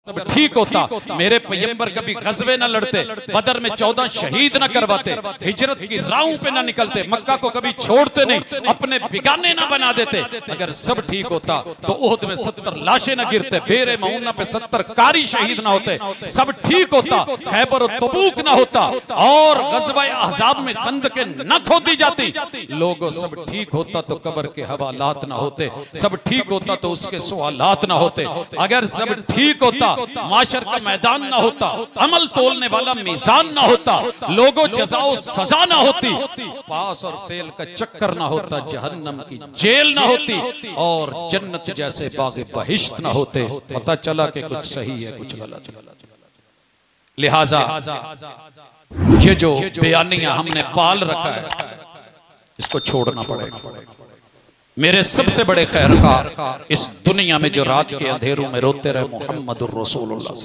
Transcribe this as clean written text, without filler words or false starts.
सब ठीक होता, मेरे पैगंबर कभी गज़वे न लड़ते, बदर में 14 शहीद न करवाते, हिजरत की राहों पे न निकलते, मक्का को कभी छोड़ते नहीं, अपने बिगाने न बना देते। अगर सब ठीक होता तो उहद में 70 लाशें न गिरते, बेरे मऊना पे 70 कारी शहीद न होते। सब ठीक होता, खैबर और तबूक न होता, और गज़वा अहज़ाब में खंदकें न खोदी जाती। लोगों, सब ठीक होता तो कब्र के हवालात न होते, सब ठीक होता तो उसके सवालात न होते। अगर सब ठीक होता, माशर का मैदान ना होता, अमल तोलने वाला मीज़ान ना होता, लोगों जज़ाओ सजा ना होती, पास और फेल का चक्कर ना होता, जहन्नम की जेल ना होती, और जन्नत जैसे बागे बहिश्त ना होते। पता चला कि कुछ सही है कुछ गलत। लिहाजा ये जो बयानियां हमने पाल रखा है, इसको छोड़ना पड़ेगा। मेरे सबसे बड़े खैरखार इस दुनिया में जो रात के अंधेरों में रोते रहे, मोहम्मदुर रसूलुल्लाह।